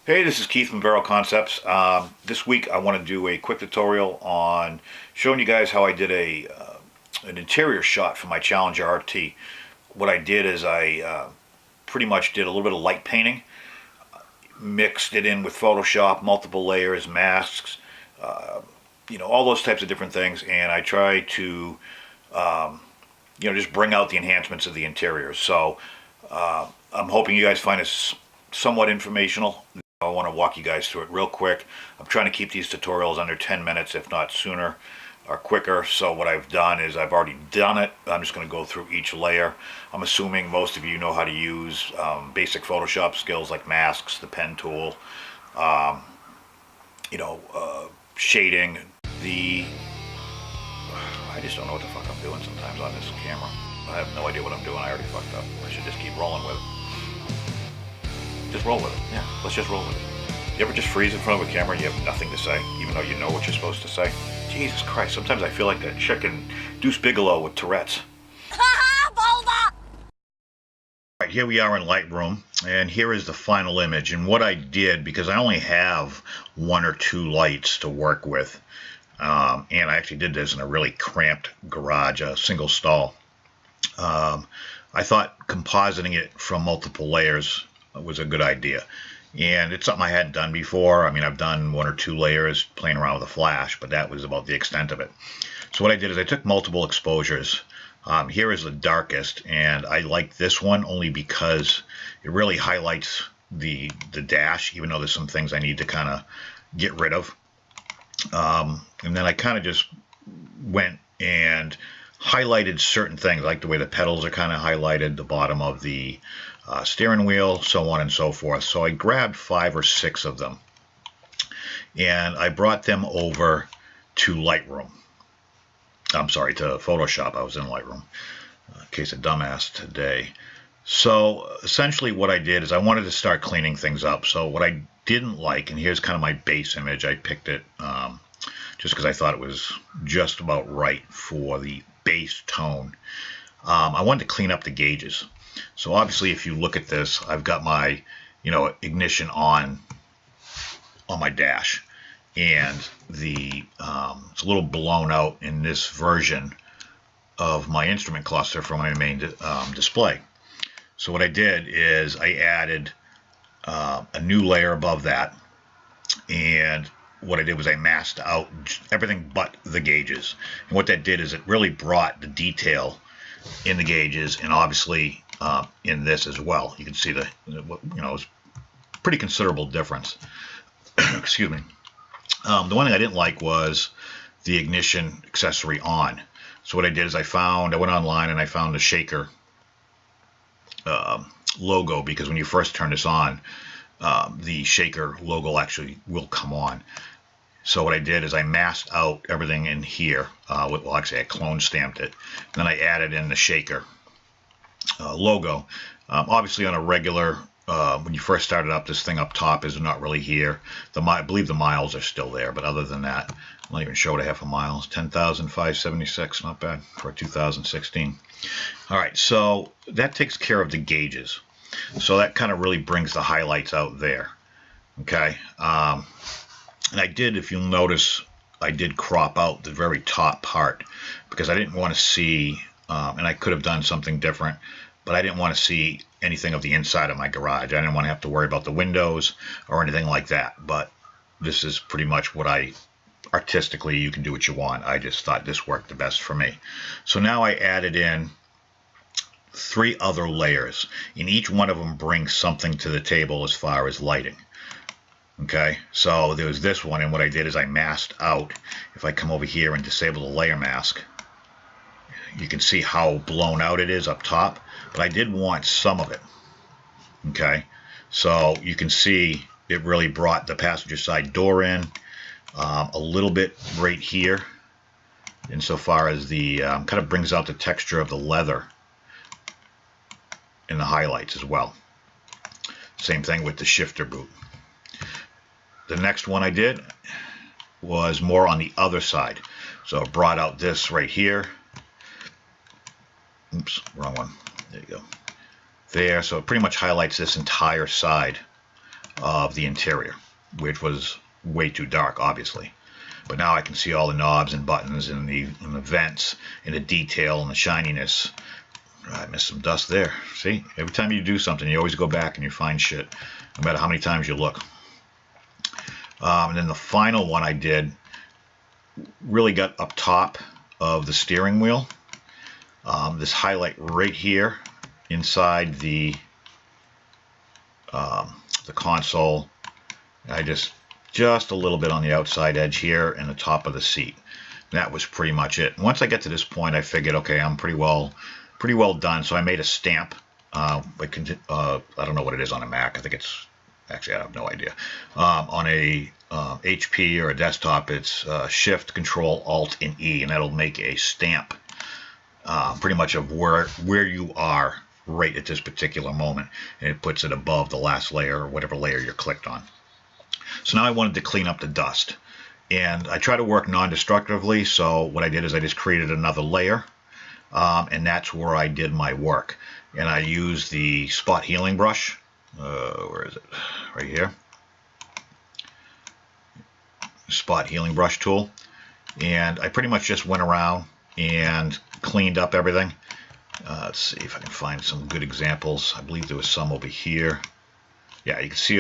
Hey, this is Keith from Vero Concepts. This week I want to do a quick tutorial on showing you guys how I did an interior shot for my Challenger RT. What I did is I pretty much did a little bit of light painting, mixed it in with Photoshop, multiple layers, masks, all those types of different things, and I tried to just bring out the enhancements of the interior. So I'm hoping you guys find this somewhat informational. I want to walk you guys through it real quick. I'm trying to keep these tutorials under 10 minutes, if not sooner or quicker. So what I've done is I've already done it. I'm just going to go through each layer. I'm assuming most of you know how to use basic Photoshop skills like masks, the pen tool, shading. I just don't know what the fuck I'm doing sometimes on this camera. I have no idea what I'm doing. I already fucked up. I should just keep rolling with it. Just roll with it. Yeah, let's just roll with it. You ever just freeze in front of a camera and you have nothing to say, even though you know what you're supposed to say? Jesus Christ, sometimes I feel like that chicken Deuce Bigelow with Tourette's. Alright, here we are in Lightroom, and here is the final image. And what I did, because I only have one or two lights to work with, and I actually did this in a really cramped garage, a single stall, I thought compositing it from multiple layers was a good idea, and it's something I hadn't done before. I mean, I've done one or two layers playing around with a flash, but that was about the extent of it. So what I did is I took multiple exposures. Here is the darkest, and I like this one only because it really highlights the dash, even though there's some things I need to kind of get rid of. And then I kind of just went and highlighted certain things, like the way the pedals are kind of highlighted, the bottom of the steering wheel, so on and so forth. So I grabbed 5 or 6 of them, and I brought them over to Lightroom. I'm sorry, to Photoshop. I was in Lightroom. Case of dumbass today. So essentially what I did is I wanted to start cleaning things up. So what I didn't like, and here's kind of my base image, I picked it just because I thought it was just about right for the base tone. I wanted to clean up the gauges. So obviously, if you look at this, I've got my, ignition on my dash, and it's a little blown out in this version of my instrument cluster from my main display. So what I did is I added a new layer above that, and what I did was I masked out everything but the gauges. And what that did is it really brought the detail in the gauges, and obviously in this as well. You can see it's pretty considerable difference. Excuse me. The one thing I didn't like was the ignition accessory on. So what I did is I went online and I found the shaker logo, because when you first turn this on, the shaker logo actually will come on. So what I did is I masked out everything in here. Well, actually I clone stamped it. Then I added in the shaker logo. Obviously on a regular, when you first started up, this thing up top is not really here. I believe the miles are still there, but other than that, I'm not even sure what I have for miles. 10,576, not bad for 2016. All right, so that takes care of the gauges. So that kind of really brings the highlights out there. Okay. And I did, if you'll notice, I did crop out the very top part because I didn't want to see, and I could have done something different, but I didn't want to see anything of the inside of my garage. I didn't want to have to worry about the windows or anything like that. But this is pretty much what artistically, you can do what you want. I just thought this worked the best for me. So now I added in 3 other layers, and each one of them brings something to the table as far as lighting. Okay, so there was this one, and what I did is I masked out. If I come over here and disable the layer mask, you can see how blown out it is up top, but I did want some of it. Okay, so you can see it really brought the passenger side door in, a little bit right here, insofar as the kind of brings out the texture of the leather in the highlights as well. Same thing with the shifter boot. The next one I did was more on the other side. So I brought out this right here. Oops, wrong one. There you go. There, so it pretty much highlights this entire side of the interior, which was way too dark, obviously. But now I can see all the knobs and buttons and the vents and the detail and the shininess. I missed some dust there. See, every time you do something, you always go back and you find shit, no matter how many times you look. And then the final one I did really got up top of the steering wheel. This highlight right here inside the console. I just a little bit on the outside edge here and the top of the seat. That was pretty much it. Once I get to this point, I figured, okay, I'm pretty well done. So I made a stamp. I don't know what it is on a Mac. I think it's actually, I have no idea. On a HP or a desktop, it's Shift, Control, Alt, and E, and that'll make a stamp pretty much of where you are right at this particular moment, and it puts it above the last layer or whatever layer you're clicked on. So now I wanted to clean up the dust, and I try to work non-destructively. So what I did is I just created another layer, and that's where I did my work. And I used the spot healing brush. Where is it? Right here. Spot healing brush tool, and I pretty much just went around and cleaned up everything. Let's see if I can find some good examples. I believe there was some over here. Yeah, you can see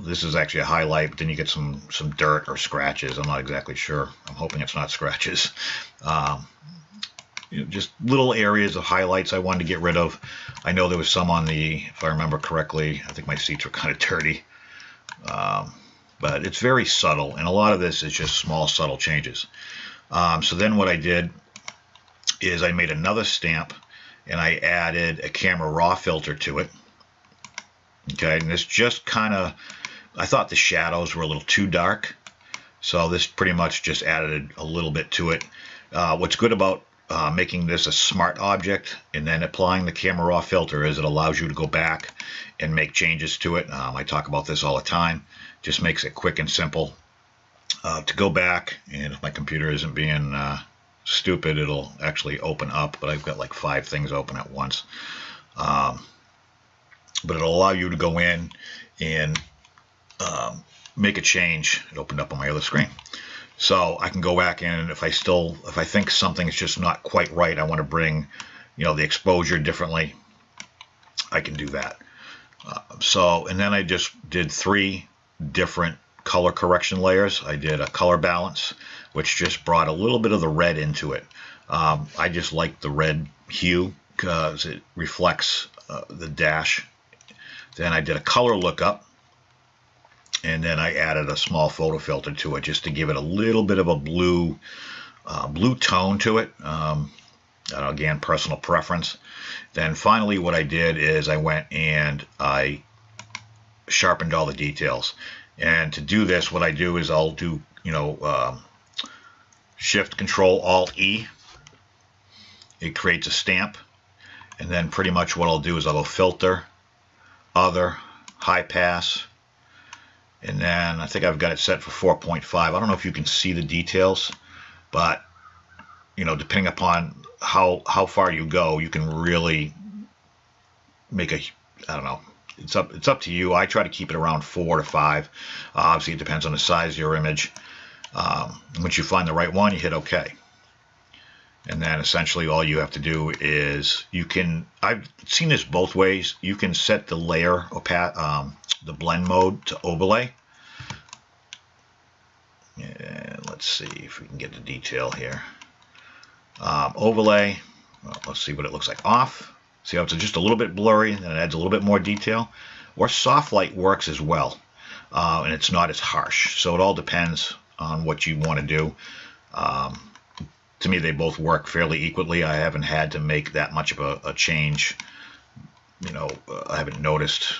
this is actually a highlight, but then you get some dirt or scratches. I'm not exactly sure. I'm hoping it's not scratches. Just little areas of highlights I wanted to get rid of. I know there was some on if I remember correctly, I think my seats were kind of dirty. But it's very subtle, and a lot of this is just small, subtle changes. So then what I did is I made another stamp, and I added a camera raw filter to it. Okay, and this just kind of, I thought the shadows were a little too dark, so this pretty much just added a little bit to it. What's good about making this a smart object and then applying the camera raw filter is it allows you to go back and make changes to it. I talk about this all the time. Just makes it quick and simple to go back, and if my computer isn't being stupid, it'll actually open up, but I've got like 5 things open at once. But it'll allow you to go in and make a change. It opened up on my other screen. So I can go back in, and if I think something is just not quite right, I want to bring, the exposure differently, I can do that. And then I just did 3 different color correction layers. I did a color balance, which just brought a little bit of the red into it. I just like the red hue because it reflects the dash. Then I did a color lookup, and then I added a small photo filter to it just to give it a little bit of a blue tone to it. Again, personal preference. Then finally what I did is I went and I sharpened all the details. And to do this, what I do is I'll do, Shift, Control, Alt, E. It creates a stamp. And then pretty much what I'll do is I'll go Filter, Other, High Pass. And then I think I've got it set for 4.5. I don't know if you can see the details, but, depending upon how far you go, you can really make I don't know. It's up to you. I try to keep it around 4 to 5. Obviously, it depends on the size of your image. Once you find the right one, you hit OK. And then essentially all you have to do is I've seen this both ways. You can set the layer the blend mode to overlay. And let's see if we can get the detail here. Overlay. Well, let's see what it looks like. Off. See how it's just a little bit blurry, and then it adds a little bit more detail. Or soft light works as well, and it's not as harsh. So it all depends on what you want to do. To me, they both work fairly equally. I haven't had to make that much of a change. I haven't noticed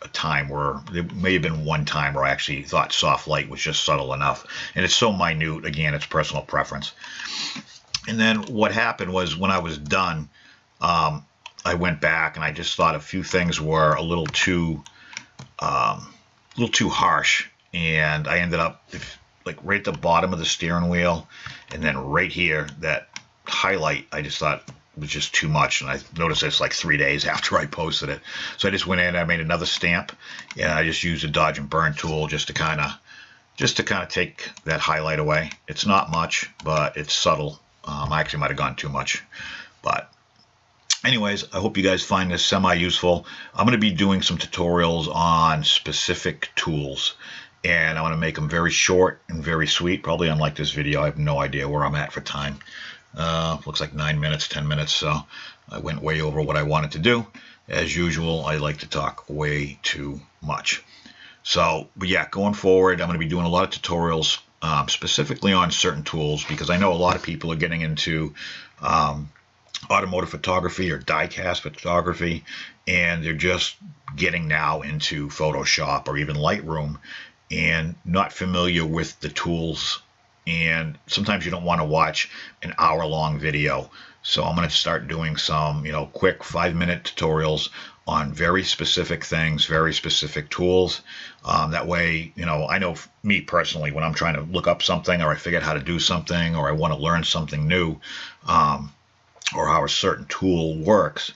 a time where there may have been one time where I actually thought soft light was just subtle enough. And it's so minute. Again, it's personal preference. And then what happened was when I was done, I went back and I just thought a few things were a little too harsh, and I ended up like right at the bottom of the steering wheel, and then right here, that highlight, I just thought was just too much, and I noticed this like 3 days after I posted it. So I just went in, I made another stamp, and I just used a dodge and burn tool just to kind of take that highlight away. It's not much, but it's subtle. I actually might have gone too much, but anyways, I hope you guys find this semi-useful. I'm going to be doing some tutorials on specific tools, and I want to make them very short and very sweet. Probably unlike this video, I have no idea where I'm at for time. Looks like 9 minutes, 10 minutes, so I went way over what I wanted to do. As usual, I like to talk way too much. So, but yeah, going forward, I'm going to be doing a lot of tutorials specifically on certain tools, because I know a lot of people are getting into automotive photography or die-cast photography, and they're just getting now into Photoshop or even Lightroom and not familiar with the tools, and sometimes you don't want to watch an hour-long video. So I'm going to start doing some, quick 5-minute tutorials on very specific things, very specific tools. That way, I know me personally, when I'm trying to look up something, or I figure out how to do something, or I want to learn something new, or how a certain tool works,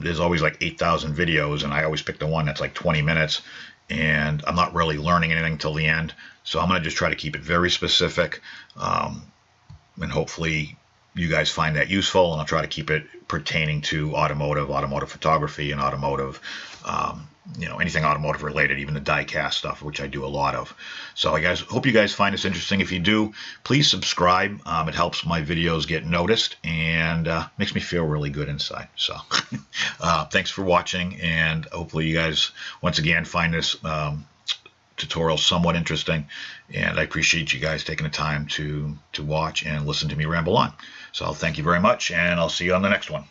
there's always like 8,000 videos, and I always pick the one that's like 20 minutes, and I'm not really learning anything till the end. So I'm going to just try to keep it very specific, and hopefully you guys find that useful, and I'll try to keep it pertaining to automotive photography, and automotive, anything automotive related, even the die-cast stuff, which I do a lot of. So I hope you guys find this interesting. If you do, please subscribe. It helps my videos get noticed, and makes me feel really good inside. So thanks for watching, and hopefully you guys, once again, find this tutorial somewhat interesting, and I appreciate you guys taking the time to watch and listen to me ramble on. So thank you very much, and I'll see you on the next one.